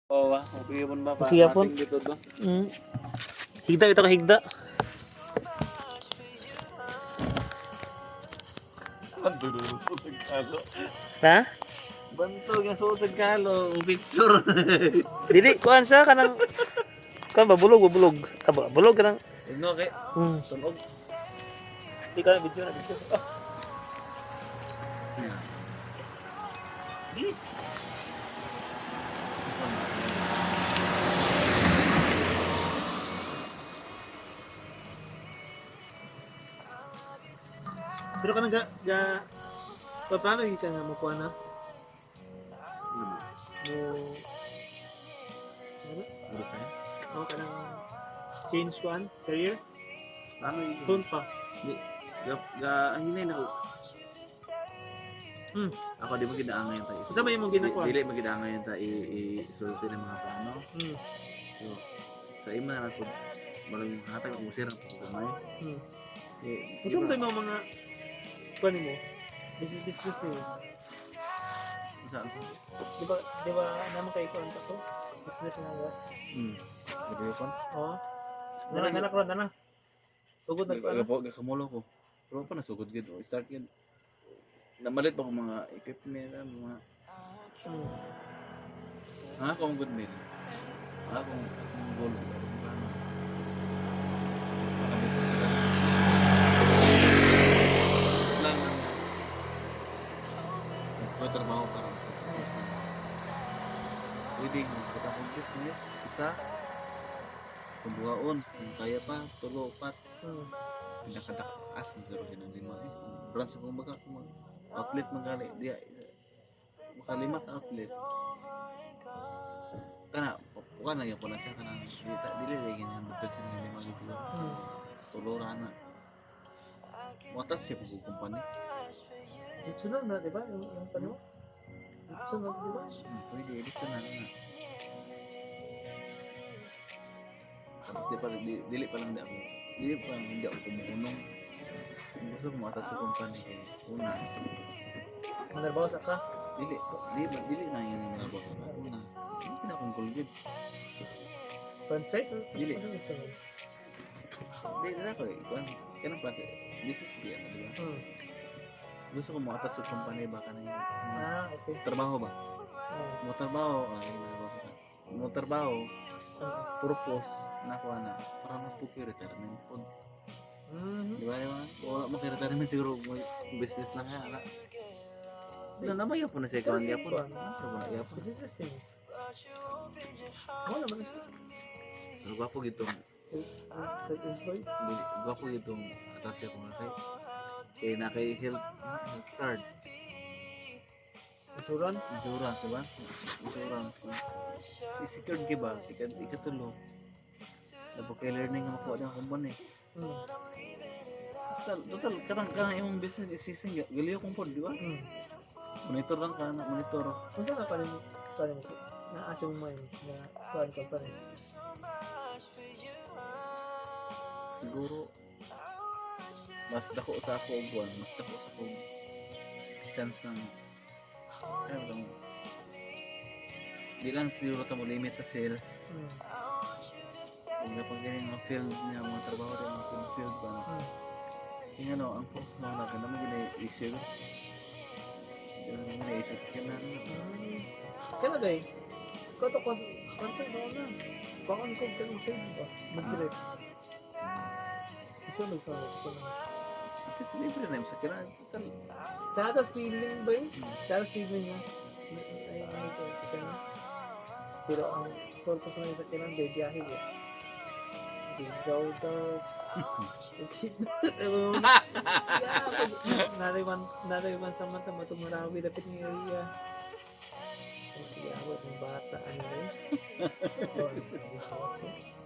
Oo ba? Okay mo ba? Okay yapon. Pating dito to. Higda ito ka higda. Bantog yung susag kalo. Ha? Bantog yung susag kalo. Picture. Dili kuan sa kanang kan ba bulog. Aba bulog kanang. No, kay. Tunog. Di ka video na video. Di. Pero kanang paano ka nga mo kuan na? Mo ano? Ano sa'yo? Mo kanang change one career Ano yun? soon pa. Di. Hinay na ako. Ako di mo ginaangay tayo. Sa ba imong ginakuha? Dili mo ginaangay tayo isulti ng mga plano. So, sa imo na ako malang hatag ang musir ang pagkamay. Gusto mo ba yung mga kuan mo? Business nimo. Saan ko? Di ba naman kay kuan pa to? Business na nga. Video kon? Oo. Nanak ron na. Sugod na kuan. Gakamulo ko. Pero pa nasugod gid o start gid. Namalit pa ko mga equipment mga akong good meal. Akong goal. Trabaho para system. Pwede kita kong business, isa, kunduaon, kung kaya pa, tulo, upat. Pinakadakas na zero ng lima. Branch akong baga, outlet magali, dia makalimat outlet. Kana, puka na yung pala siya, kana, dili lagi na yung magpilsin ng lima gitu. Tulo rana. Watas siya pag kumpanya. Sunod na, di ba? Yung tanong? Sunod, di ba? Pwede, edit na na. Tapos dili pa lang hindi ako kumuunong. Gusto ko matas sa kumpanya ko. Una. Manarbaho sa ka? Dili na yung nabot ko. Una. Hindi na akong kulgid. Franchise? Dili. Ano gusto mo? Dili na ako eh. Kaya ng franchise. Business siya, di ba? Gusto ko matas sa kumpanya baka na yung Okay. trabaho ba? Mo trabaho, purpose na ko na para mag-pupi retirement po. Di ba naman? Wala mag-retirement siguro business lang yan. Wala naman yan po na siya ikaw niya po. Business system. Wala naman siya. Pero gwapo gitong Self-employed? gwapo gitong atas siya kung kay kaya na kay health card. Insurance, diba? Insurance. Secured ka ba? Ikatulo. Dapat kay learning na makuha ng kumpanya. Total, karang yung business assistant, galiyo kong pod, di ba? Monitor lang ka, monitor. kung saan ka pa rin mo? Na-assume mo yun, na kuhaan ka pa rin. Siguro, mas dako sa ako og buwan, mas dako sa ako chance ng kaya lang di lang siguro ta mo limit sa sales. Kung napag ganyan mga field niya, mga trabaho rin mga field ba yung ano, ang mga ka naman gina-issue gina-issue sa kanan Kaya na day, kato ko, kanto na na, pakon ko ka ng sales ba? Mag-direct. Gusto nagsawa sa kanan. at least libre na yung sa kanan. Tsaka feeling ba yun? Tsaka feeling niya. Ay, ano ito sa kanan. Pero ang purpose na sa kanan, day biyahe ba? Daw. Okay. Nariwan sa mata mo tumarawi dapat ng area. Iyawat ng bata ano rin.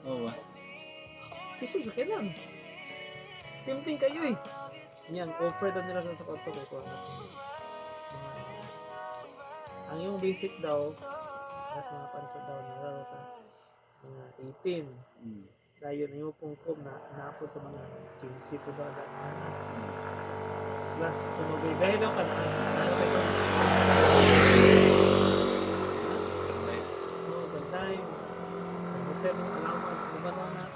Oo ba? Kasi sa kanan. Tempting kayo eh. Yan, offer daw nila sa kwarto kay kuha na. Ang yung basic daw, nasa mga pansa daw nila sa mga 18. Dayon na yung pungkom na naapos sa mga 15 po ba na. Plus, tumabay daw ka na. Ano kayo? Oo, banda. hotel yung allowance, naman na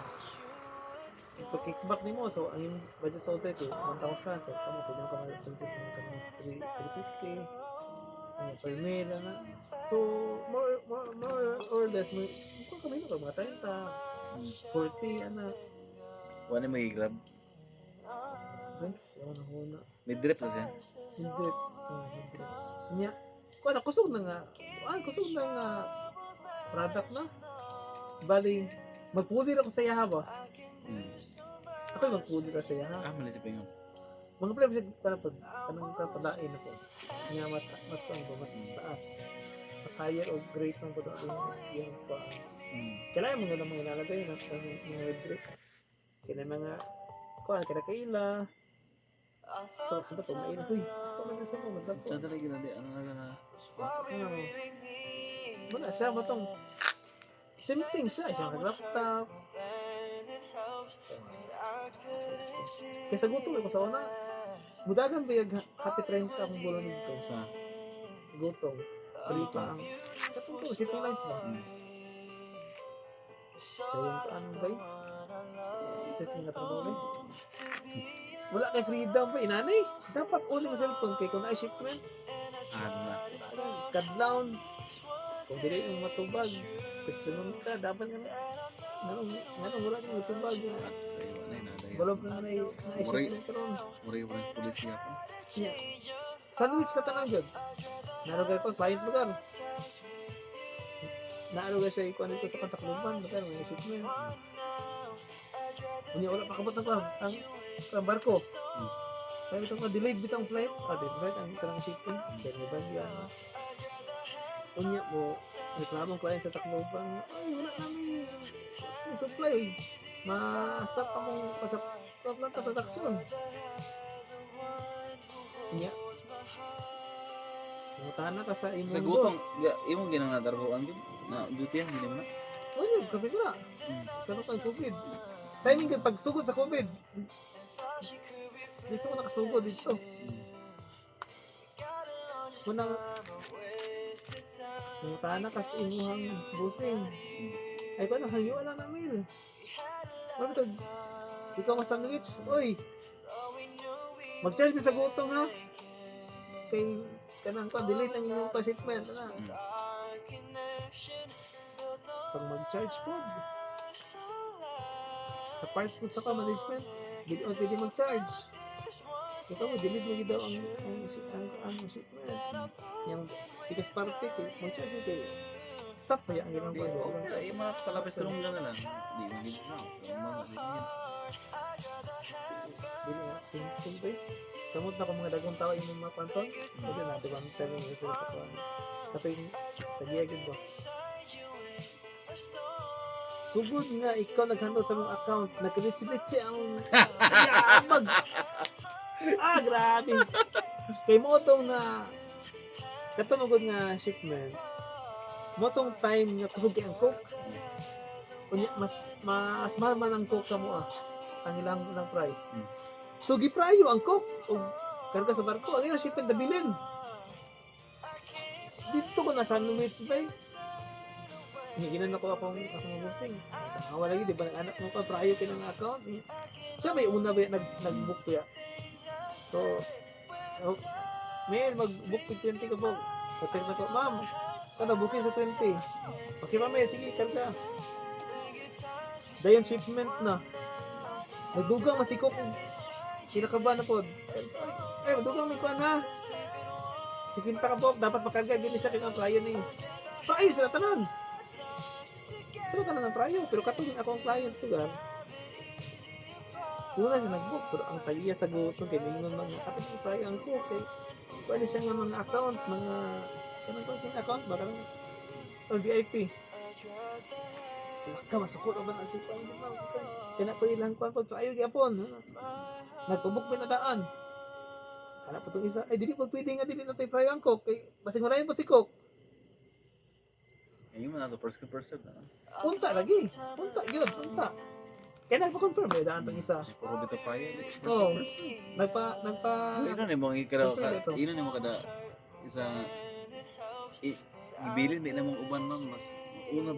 ito-kickback ni mo, so ang yung budget sa hotel ko, 1,000, so kamo, pwede mo ka mag-control sa mga 350, per meal, na. So, more or less, kung kami na mga 30, 40, ano. Wala na may grab. Ay, yawan ako na. May drip na siya. Hindi. Nya, kung ano, kusog na nga. Kusog na nga product na. Bali, magpulir ako sa yaha ba? Ako'y magpulir ako sa yaha. Mali si Pingon. Mga pala siya kanang padain ako. Nya, mas taas. Mas higher o great ng padain yung pa. Kailangan mo nga lang mga ilalagay na mga red brick. Kailangan mga kila. So, sabi ko, mainit. Uy, gusto mo gusto mo, magdap ko. Saan talaga ginali? Ano na na? Wala siya, matong tempting siya. Isang laptop. Kaysa gutom ko sa una. Mudagan ba yung happy 30 akong bulan nito? Sa? Gutom. Palita ang katulong city lines ba? So yung kaanong ba yun? Stressing na trabaho ba yun? Wala kay freedom pa inanay. Dapat uling sa cellphone kay kung na shipment. Ano na? Kadlawn. Kung dili yung matubag, question ka, dapat nga nga wala kang matubag. Balog na na-shipment karon. Mura yung polisiya ko. Yeah. Sandwich ka tanang yun. Narugay ko, client lugar. Naarugay siya ikuan ito sa Kantakluban, lugar, may shipment. Unya wala pa kabot na pa ang barko. Kaya ito ka delayed bitang flight. Delayed ang kanang shipment. Kaya may bagya. Unya mo, reklamong client sa Takluban. Ay, wala namin supply. Ma-stop akong pasaplan ka production. Unya. Mutana ka sa imong Sa gutong, imong ginangadarbuan din. Na duty yan, hindi mo na. Unya, kapit na. Pero kang COVID. Timing ka pagsugod sa COVID. Gusto ko nakasugod dito. Unang mutana ka sa imuhang busing. Ay ko na hangyo wala namin. Bakit ikaw mas sandwich? Uy! Mag-charge mo sa gutong ha? Kay kanang pa, delete ang inyong pa-shipment. Pag mag-charge po, sa parts po sa management, pwede mag-charge. Ikaw mo, delete mo daw ang shipment. Yung tigas parte, mag-charge ito. Stop kaya ang ginang pag-doon. Ay, mga palapis tulong lang na lang. Hindi mo gilip na. Dili nga, simple. Samot na kung mga dagong tao yung mga panton, sabi na, diba, ang sabi nga sila sa kuwan. Kapag tagiyagin ba? Sugod nga, ikaw nag-handle sa mong account, nagkalitsi-litsi ang yabag. Grabe. Kay mo itong na, katumagod nga shipment, mo itong time nga kusog ang cook, mas mahal man ang cook sa mo ang ilang price. So giprayo ang cook og karga sa barko, ang ilang shipment nabilin. Dito ko na sandwich bay. Higinan ako akong busing. Wala lagi di ba anak mo pa prayo kinang account. Siya may una ba nag-book ya. So may mag-book 20 ka ba? Hotel na ko, ma'am. Kada booking sa 20. Okay ba may sige karga. Dayon shipment na. Nagdugang masikop. Kinakabahan na po. Madugang may kuha na. Sikinta ka po. Dapat makarga. Gini siya kang client ni. Paayos na tanan. Sila tanan ng prayo. Pero katulong ako ang client ko gan. Una siya nag-book. Pero ang taliya sa gusto. Kaya mingon mga katulong ang prayo ang cook. Pwede siya nga mga account. Mga kanang konting account. Baka lang VIP. Laka masukot naman ang sipang naman. Kaya po ilang kwan po ayaw gyapon. Nagpabuk may nadaan. Kana po itong isa. Ay dili po pwede nga dili na tayo prayo ang cook. Kay basig malayan po si cook. Ayun mo na to first person na. Punta lagi. Punta gyud, punta. Kaya nagpa-confirm eh daan tong isa. Puro bito prayo. Oo. Nagpa Ino ni mo ikaraw ka. Ino ni mo kada isa ibilin di na mong uban man mas una